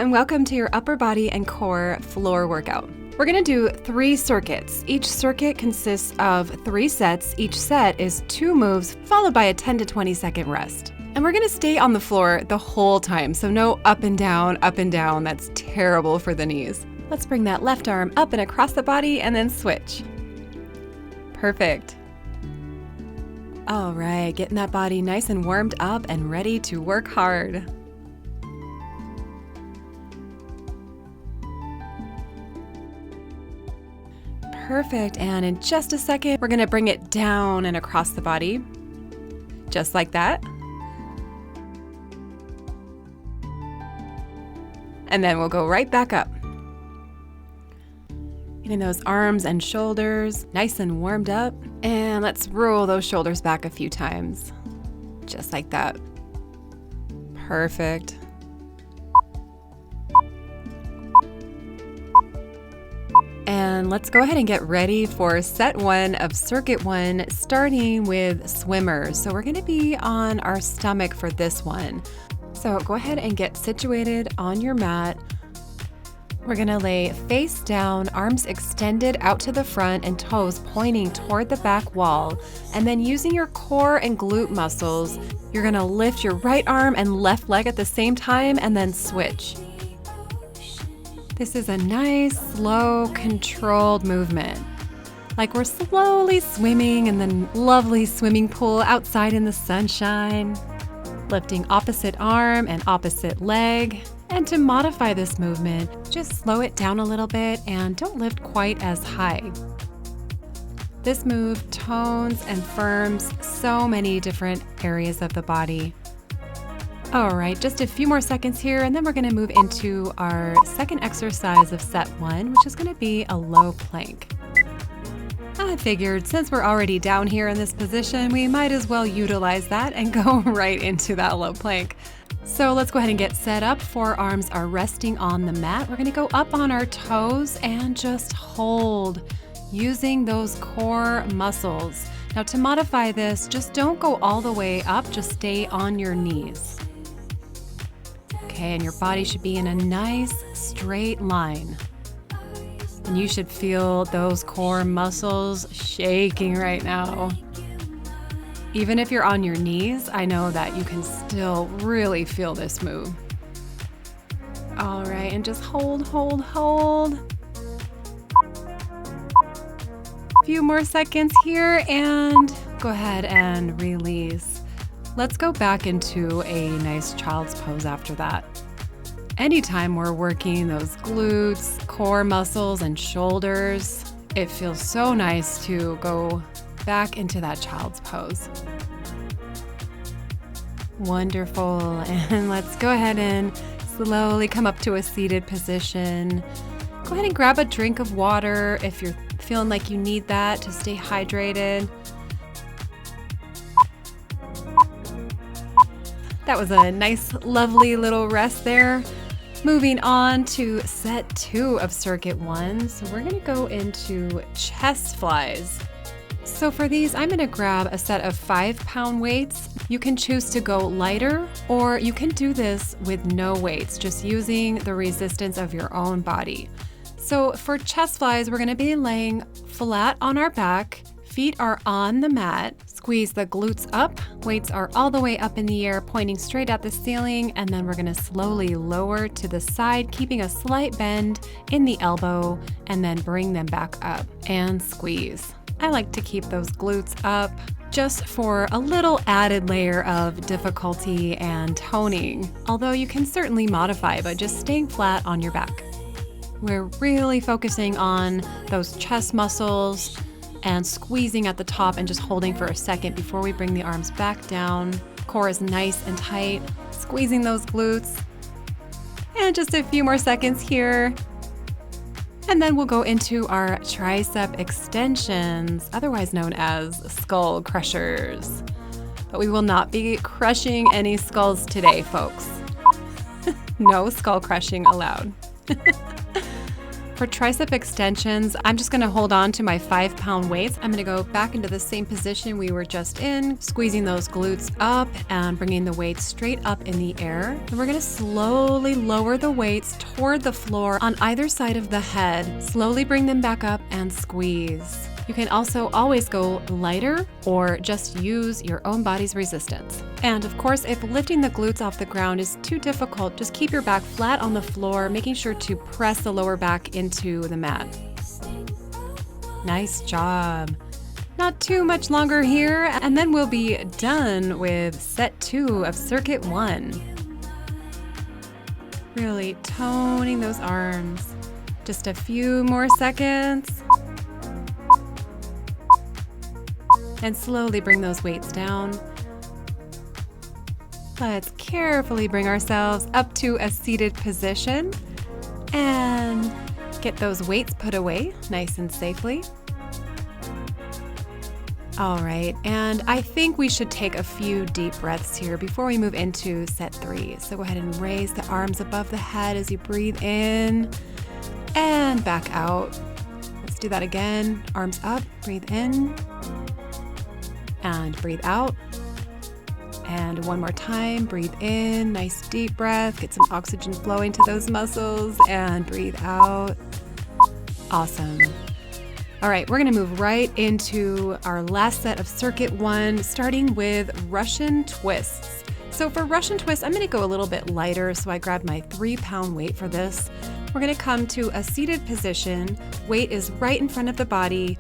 and welcome to your upper body and core floor workout. We're gonna do 3 circuits. Each circuit consists of 3 sets. Each set is 2 moves followed by a 10 to 20 second rest. And we're gonna stay on the floor the whole time, so no up and down, that's terrible for the knees. Let's bring that left arm up and across the body and then switch. Perfect. All right, getting that body nice and warmed up and ready to work hard. Perfect, and in just a second, we're gonna bring it down and across the body, just like that. And then we'll go right back up. Getting those arms and shoulders nice and warmed up. And let's roll those shoulders back a few times, just like that. Perfect. And let's go ahead and get ready for set 1 of circuit 1, starting with swimmers. So we're gonna be on our stomach for this one. So go ahead and get situated on your mat. We're gonna lay face down, arms extended out to the front and toes pointing toward the back wall. And then using your core and glute muscles, you're gonna lift your right arm and left leg at the same time and then switch. This is a nice, slow, controlled movement. Like we're slowly swimming in the lovely swimming pool outside in the sunshine. Lifting opposite arm and opposite leg. And to modify this movement, just slow it down a little bit and don't lift quite as high. This move tones and firms so many different areas of the body. All right, just a few more seconds here, and then we're gonna move into our second exercise of set 1, which is gonna be a low plank. I figured since we're already down here in this position, we might as well utilize that and go right into that low plank. So let's go ahead and get set up. Forearms are resting on the mat. We're gonna go up on our toes and just hold, using those core muscles. Now to modify this, just don't go all the way up, just stay on your knees. Okay, and your body should be in a nice straight line. And you should feel those core muscles shaking right now. Even if you're on your knees, I know that you can still really feel this move. All right, and just hold. A few more seconds here and go ahead and release. Let's go back into a nice child's pose after that. Anytime we're working those glutes, core muscles, and shoulders, it feels so nice to go back into that child's pose. Wonderful. And let's go ahead and slowly come up to a seated position. Go ahead and grab a drink of water if you're feeling like you need that to stay hydrated. That was a nice, lovely little rest there. Moving on to set 2 of circuit 1. So we're gonna go into chest flies. So for these, I'm gonna grab a set of 5-pound weights. You can choose to go lighter, or you can do this with no weights, just using the resistance of your own body. So for chest flies, we're gonna be laying flat on our back, feet are on the mat, squeeze the glutes up, weights are all the way up in the air, pointing straight at the ceiling, and then we're gonna slowly lower to the side, keeping a slight bend in the elbow, and then bring them back up and squeeze. I like to keep those glutes up just for a little added layer of difficulty and toning, although you can certainly modify by just staying flat on your back. We're really focusing on those chest muscles and squeezing at the top and just holding for a second before we bring the arms back down. Core is nice and tight, squeezing those glutes. And just a few more seconds here. And then we'll go into our tricep extensions, otherwise known as skull crushers. But we will not be crushing any skulls today, folks. No skull crushing allowed. For tricep extensions, I'm just gonna hold on to my 5-pound weights. I'm gonna go back into the same position we were just in, squeezing those glutes up and bringing the weights straight up in the air. And we're gonna slowly lower the weights toward the floor on either side of the head. Slowly bring them back up and squeeze. You can also always go lighter or just use your own body's resistance. And of course, if lifting the glutes off the ground is too difficult, just keep your back flat on the floor, making sure to press the lower back into the mat. Nice job. Not too much longer here, and then we'll be done with set 2 of circuit 1. Really toning those arms. Just a few more seconds. And slowly bring those weights down. Let's carefully bring ourselves up to a seated position and get those weights put away nice and safely. All right, and I think we should take a few deep breaths here before we move into set 3. So go ahead and raise the arms above the head as you breathe in and back out. Let's do that again. Arms up, breathe in. And breathe out. And one more time, breathe in, nice deep breath, get some oxygen flowing to those muscles, and breathe out. Awesome. All right, we're gonna move right into our last set of circuit 1, starting with Russian twists. So for Russian twists, I'm gonna go a little bit lighter, so I grabbed my 3-pound weight for this. We're gonna come to a seated position, weight is right in front of the body,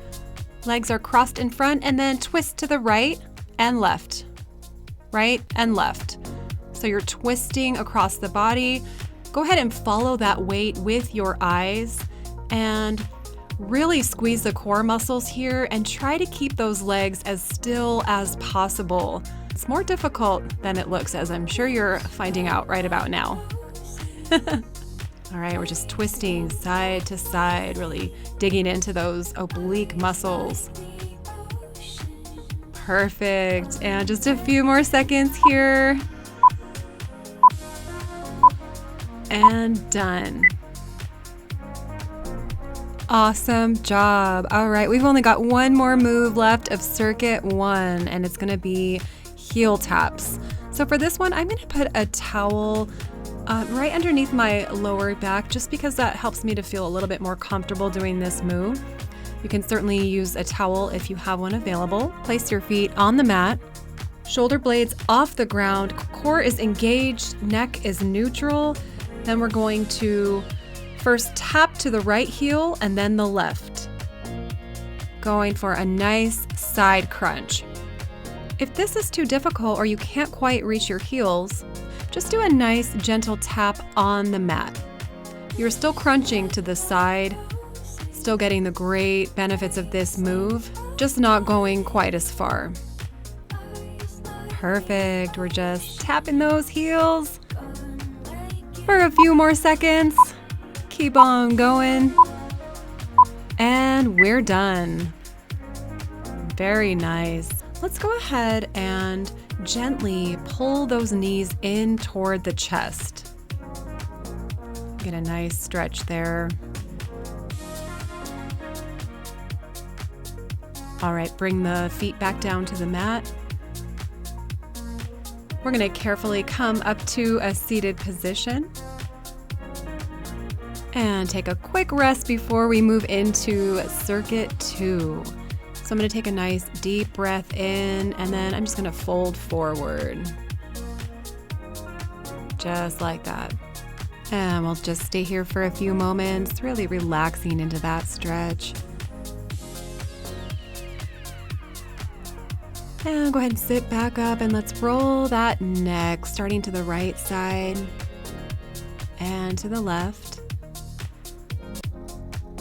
legs are crossed in front, and then twist to the right and left. Right and left. So you're twisting across the body. Go ahead and follow that weight with your eyes and really squeeze the core muscles here and try to keep those legs as still as possible. It's more difficult than it looks, as I'm sure you're finding out right about now. All right, we're just twisting side to side, really digging into those oblique muscles. Perfect, and just a few more seconds here. And done. Awesome job. All right, we've only got one more move left of circuit 1, and it's gonna be heel taps. So for this one, I'm gonna put a towel right underneath my lower back, just because that helps me to feel a little bit more comfortable doing this move. You can certainly use a towel if you have one available. Place your feet on the mat, shoulder blades off the ground, core is engaged, neck is neutral. Then we're going to first tap to the right heel and then the left. Going for a nice side crunch. If this is too difficult or you can't quite reach your heels, just do a nice gentle tap on the mat. You're still crunching to the side, still getting the great benefits of this move, just not going quite as far. Perfect, we're just tapping those heels for a few more seconds. Keep on going. And we're done. Very nice. Let's go ahead and gently pull those knees in toward the chest. Get a nice stretch there. All right, bring the feet back down to the mat. We're going to carefully come up to a seated position and take a quick rest before we move into circuit 2. So I'm going to take a nice deep breath in, and then I'm just going to fold forward. Just like that. And we'll just stay here for a few moments, really relaxing into that stretch. And go ahead and sit back up, and let's roll that neck, starting to the right side and to the left.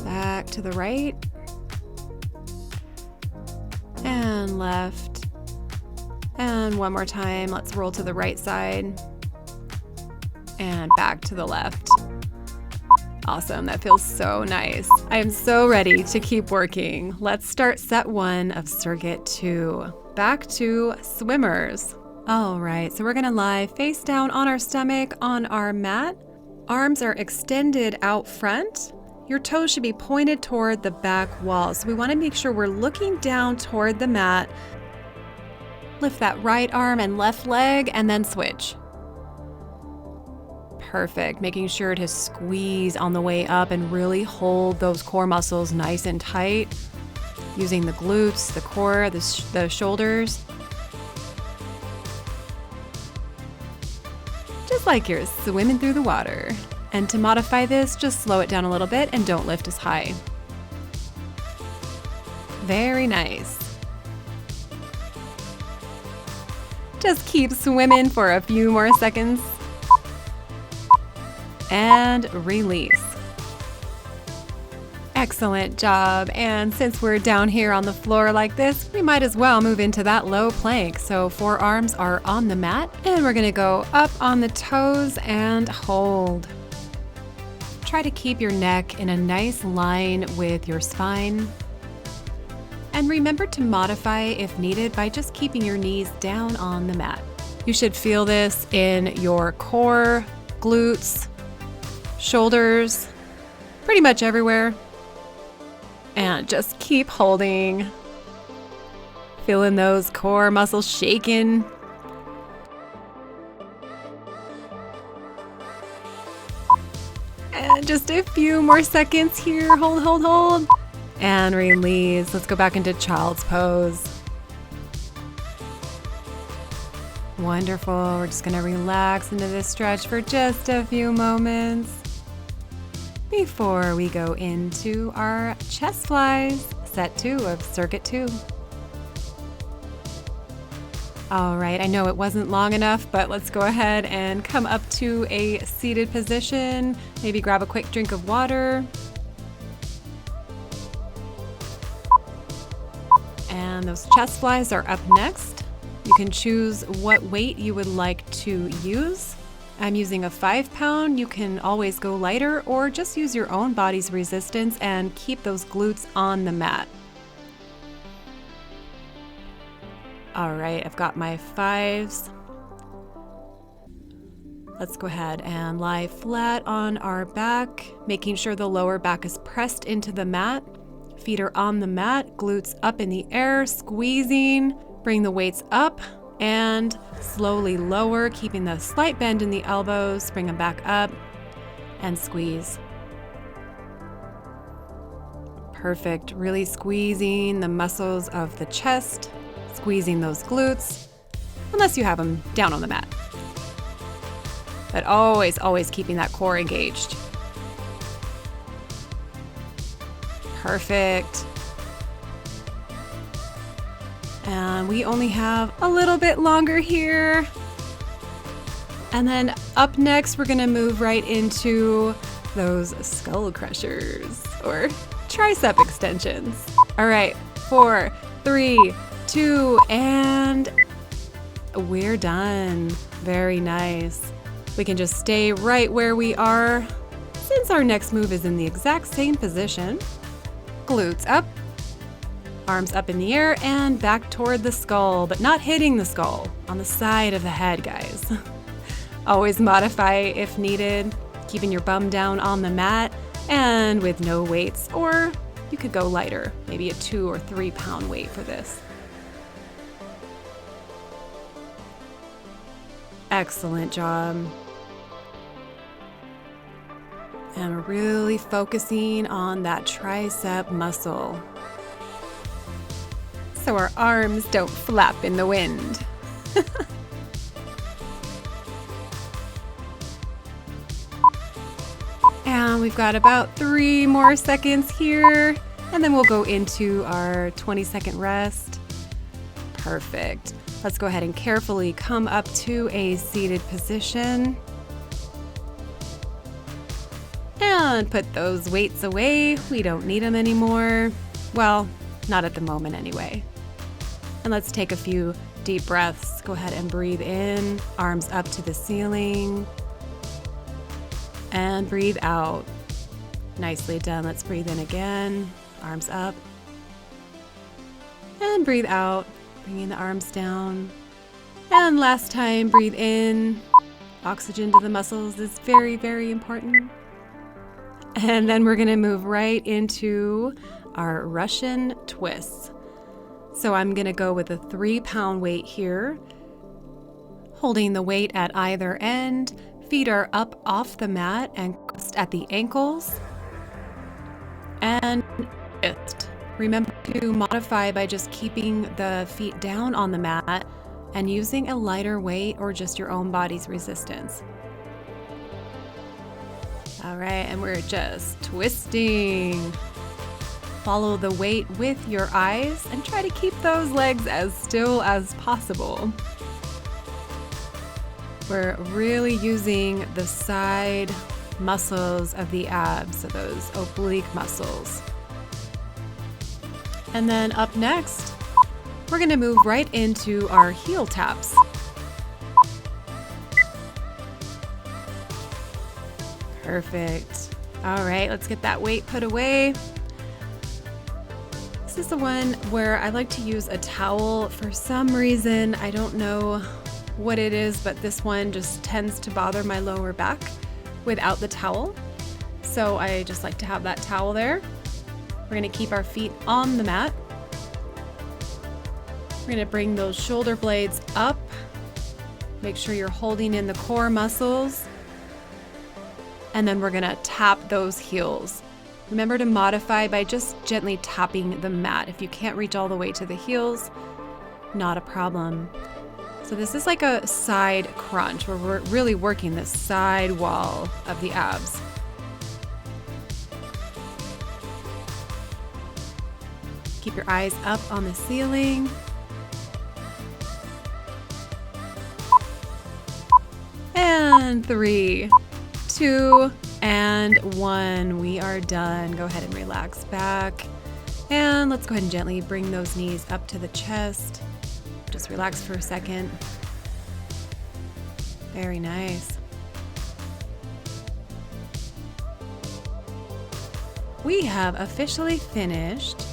Back to the right and left. And one more time, let's roll to the right side and back to the left. Awesome, that feels so nice. I am so ready to keep working. Let's start set 1 of circuit 2. Back to swimmers. All right, so we're gonna lie face down on our stomach on our mat. Arms are extended out front. your toes should be pointed toward the back wall. So we want to make sure we're looking down toward the mat. Lift that right arm and left leg and then switch. Perfect. Making sure to squeeze on the way up and really hold those core muscles nice and tight. Using the glutes, the core, the shoulders. Just like you're swimming through the water. And to modify this, just slow it down a little bit and don't lift as high. Very nice. Just keep swimming for a few more seconds. And release. Excellent job. And since we're down here on the floor like this, we might as well move into that low plank. So forearms are on the mat and we're gonna go up on the toes and hold. Try to keep your neck in a nice line with your spine. And remember to modify if needed by just keeping your knees down on the mat. You should feel this in your core, glutes, shoulders, pretty much everywhere. And just keep holding. Feeling those core muscles shaking. And just a few more seconds here. Hold, hold, hold. And release. Let's go back into child's pose. Wonderful. We're just going to relax into this stretch for just a few moments before we go into our chest flies, set 2 of circuit 2. All right, I know it wasn't long enough, but let's go ahead and come up to a seated position. Maybe grab a quick drink of water. And those chest flies are up next. You can choose what weight you would like to use. I'm using a 5-pound. You can always go lighter or just use your own body's resistance and keep those glutes on the mat. All right, I've got my 5s. Let's go ahead and lie flat on our back, making sure the lower back is pressed into the mat. Feet are on the mat, glutes up in the air, squeezing. Bring the weights up and slowly lower, keeping the slight bend in the elbows. Bring them back up and squeeze. Perfect. Really squeezing the muscles of the chest, squeezing those glutes, unless you have them down on the mat. But always, always keeping that core engaged. Perfect. And we only have a little bit longer here. And then up next, we're gonna move right into those skull crushers or tricep extensions. All right, 4, 3, 2, and we're done. Very nice. We can just stay right where we are. Since our next move is in the exact same position, glutes up, arms up in the air and back toward the skull, but not hitting the skull, on the side of the head, guys. Always modify if needed, keeping your bum down on the mat and with no weights, or you could go lighter, maybe a 2 or 3 pound weight for this. Excellent job. And we're really focusing on that tricep muscle, so our arms don't flap in the wind. And we've got about 3 more seconds here, and then we'll go into our 20-second rest. Perfect. Let's go ahead and carefully come up to a seated position. And put those weights away. We don't need them anymore. Well, not at the moment anyway. And let's take a few deep breaths. Go ahead and breathe in, arms up to the ceiling. And breathe out. Nicely done. Let's breathe in again, arms up. And breathe out, bringing the arms down. And last time, breathe in. Oxygen to the muscles is very, very important. And then we're gonna move right into our Russian twists. So I'm gonna go with a 3-pound weight here, holding the weight at either end. Feet are up off the mat and crossed at the ankles. And twist. Remember to modify by just keeping the feet down on the mat and using a lighter weight or just your own body's resistance. All right, and we're just twisting. Follow the weight with your eyes and try to keep those legs as still as possible. We're really using the side muscles of the abs, so those oblique muscles. And then up next, we're gonna move right into our heel taps. Perfect. All right, let's get that weight put away. This is the one where I like to use a towel. For some reason, I don't know what it is, but this one just tends to bother my lower back without the towel. So I just like to have that towel there. We're gonna keep our feet on the mat. We're gonna bring those shoulder blades up. Make sure you're holding in the core muscles. And then we're gonna tap those heels. Remember to modify by just gently tapping the mat. If you can't reach all the way to the heels, not a problem. So this is like a side crunch where we're really working the side wall of the abs. Keep your eyes up on the ceiling. And 3, 2, and 1. We are done. Go ahead and relax back. And let's go ahead and gently bring those knees up to the chest. Just relax for a second. Very nice. We have officially finished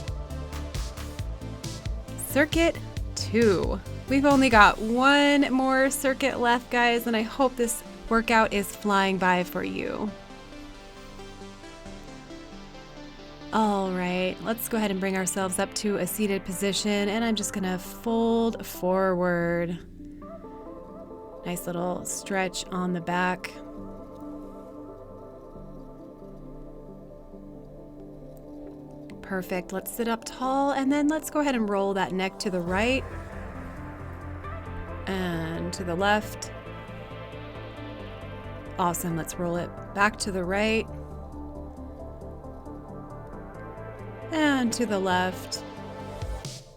Circuit 2. We've only got one more circuit left, guys, and I hope this workout is flying by for you. All right, let's go ahead and bring ourselves up to a seated position, and I'm just gonna fold forward. Nice little stretch on the back. Perfect. Let's sit up tall, and then let's go ahead and roll that neck to the right and to the left. Awesome. Let's roll it back to the right and to the left.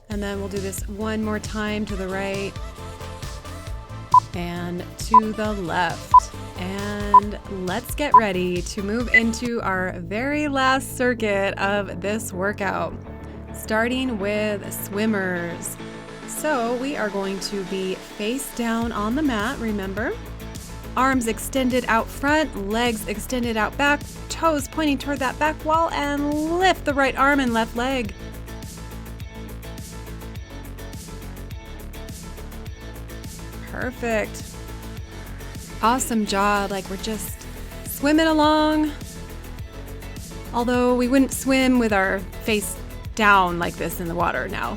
And then we'll do this one more time, to the right and to the left. And let's get ready to move into our very last circuit of this workout, starting with swimmers. So we are going to be face down on the mat, remember? Arms extended out front, legs extended out back, toes pointing toward that back wall, and lift the right arm and left leg. Perfect. Awesome job. Like, we're just swimming along. Although we wouldn't swim with our face down like this in the water now.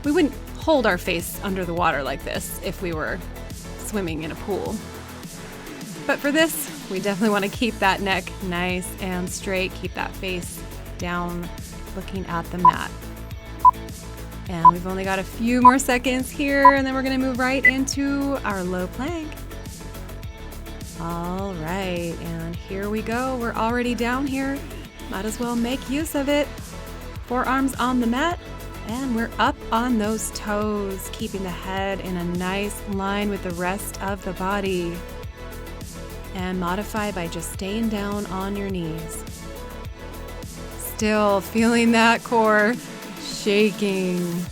We wouldn't hold our face under the water like this if we were swimming in a pool. But for this, we definitely want to keep that neck nice and straight, keep that face down, looking at the mat. And we've only got a few more seconds here, and then we're going to move right into our low plank. All right, and here we go. We're already down here. Might as well make use of it. Forearms on the mat, and we're up on those toes, keeping the head in a nice line with the rest of the body. And modify by just staying down on your knees. Still feeling that core shaking.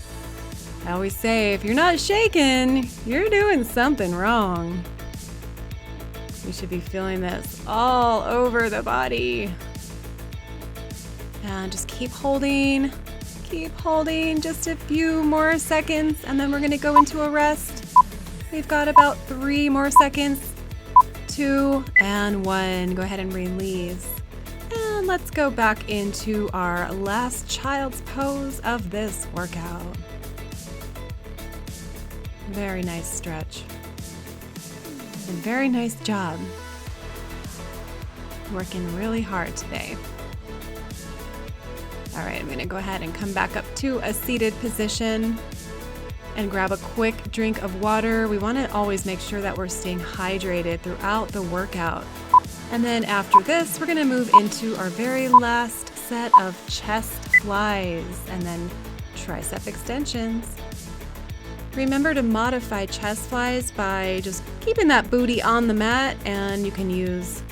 I always say, if you're not shaking, you're doing something wrong. You should be feeling this all over the body. And just keep holding just a few more seconds, and then we're gonna go into a rest. We've got about 3 more seconds, 2 and 1. Go ahead and release. And let's go back into our last child's pose of this workout. Very nice stretch. And very nice job. Working really hard today. All right, I'm going to go ahead and come back up to a seated position and grab a quick drink of water. We want to always make sure that we're staying hydrated throughout the workout. And then after this, we're going to move into our very last set of chest flies and then tricep extensions. Remember to modify chest flies by just keeping that booty on the mat, and you can use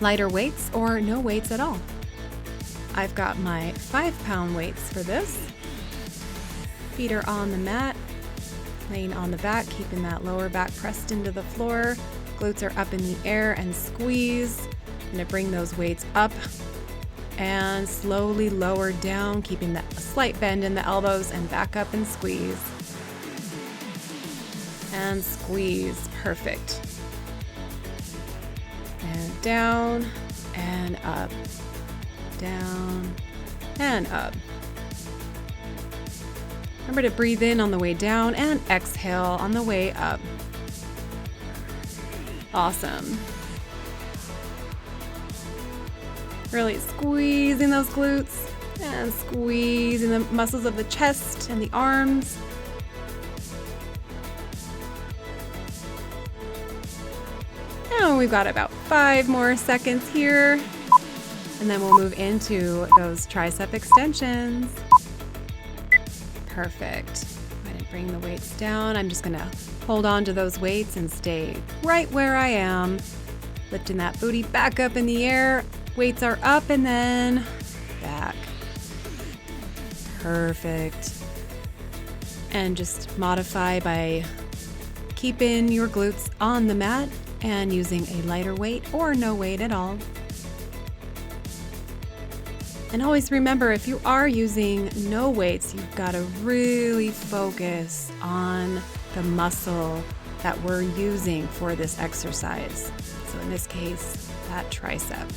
lighter weights or no weights at all. I've got my 5-pound weights for this. Feet are on the mat, laying on the back, keeping that lower back pressed into the floor. Glutes are up in the air and squeeze. I'm gonna bring those weights up and slowly lower down, keeping that a slight bend in the elbows, and back up and squeeze. And squeeze, perfect. And down and up, down and up. Remember to breathe in on the way down and exhale on the way up. Awesome. Really squeezing those glutes and squeezing the muscles of the chest and the arms. And we've got about 5 more seconds here. And then we'll move into those tricep extensions. Perfect. Go ahead and bring the weights down. I'm just gonna hold on to those weights and stay right where I am. Lifting that booty back up in the air. Weights are up and then back. Perfect. And just modify by keeping your glutes on the mat and using a lighter weight or no weight at all. And always remember, if you are using no weights, you've got to really focus on the muscle that we're using for this exercise. So in this case, that tricep.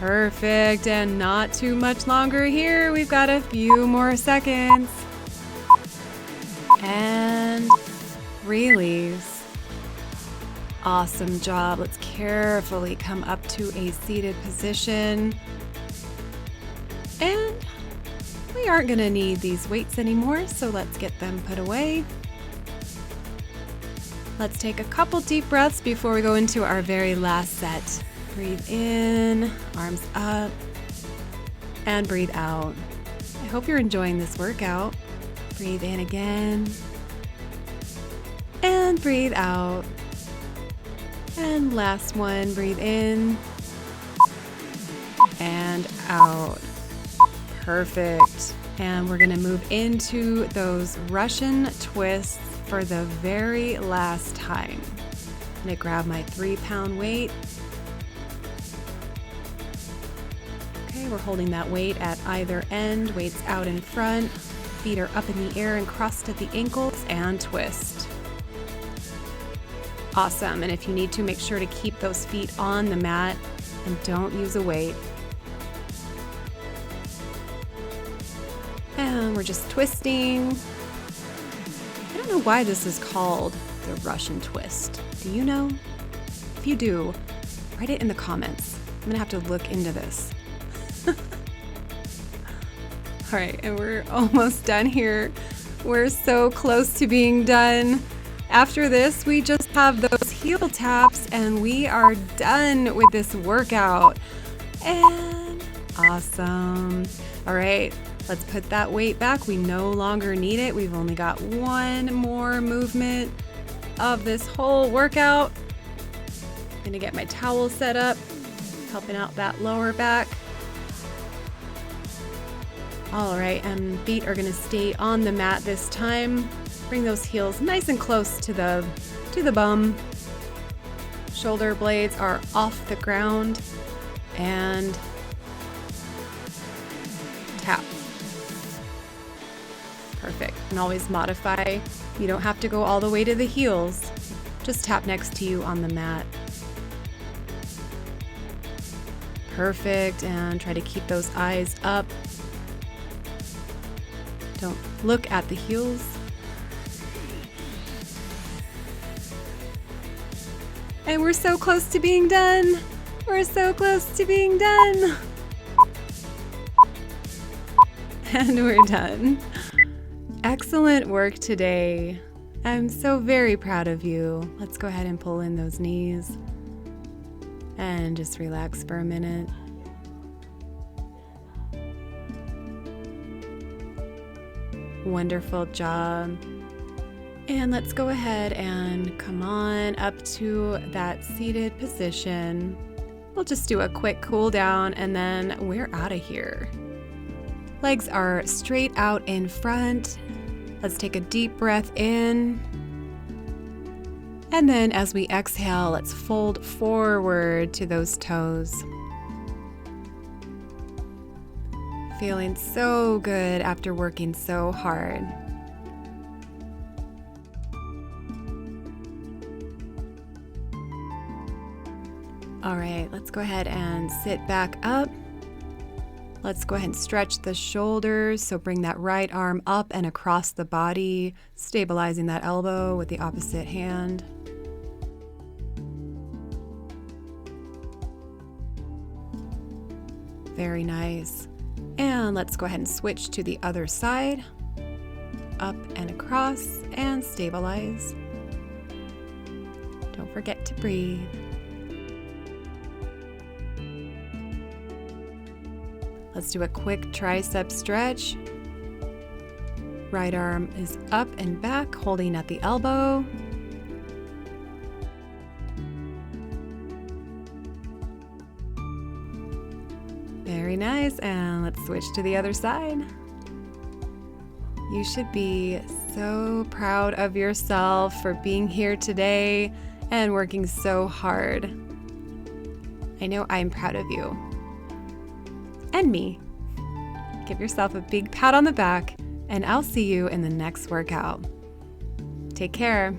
Perfect, and not too much longer here. We've got a few more seconds. And release. Awesome job. Let's carefully come up to a seated position. And we aren't going to need these weights anymore, so let's get them put away. Let's take a couple deep breaths before we go into our very last set. Breathe in, arms up, and breathe out. I hope you're enjoying this workout. Breathe in again, and breathe out. And last one, breathe in and out. Perfect. And we're gonna move into those Russian twists for the very last time. I'm gonna grab my 3-pound weight. Okay, we're holding that weight at either end, weights out in front, feet are up in the air and crossed at the ankles, and twist. Awesome, and if you need to, make sure to keep those feet on the mat and don't use a weight. And we're just twisting. I don't know why this is called the Russian twist. Do you know? If you do, write it in the comments. I'm gonna have to look into this. All right, and we're almost done here. We're so close to being done. After this, we just have those heel taps and we are done with this workout. And awesome. All right, let's put that weight back. We no longer need it. We've only got one more movement of this whole workout. I'm gonna get my towel set up, helping out that lower back. All right, and feet are gonna stay on the mat this time. Bring those heels nice and close to the bum. Shoulder blades are off the ground and tap. Perfect. And always modify. You don't have to go all the way to the heels. Just tap next to you on the mat. Perfect. And try to keep those eyes up. Don't look at the heels. And we're so close to being done. We're so close to being done. And we're done. Excellent work today. I'm so very proud of you. Let's go ahead and pull in those knees and just relax for a minute. Wonderful job. And let's go ahead and come on up to that seated position. We'll just do a quick cool down and then we're out of here. Legs are straight out in front. Let's take a deep breath in. And then as we exhale, let's fold forward to those toes. Feeling so good after working so hard. All right, let's go ahead and sit back up. Let's go ahead and stretch the shoulders. So bring that right arm up and across the body, stabilizing that elbow with the opposite hand. Very nice. And let's go ahead and switch to the other side. Up and across and stabilize. Don't forget to breathe. Let's do a quick tricep stretch. Right arm is up and back, holding at the elbow. Very nice, and let's switch to the other side. You should be so proud of yourself for being here today and working so hard. I know I'm proud of you. And me. Give yourself a big pat on the back, and I'll see you in the next workout. Take care.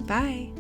Bye.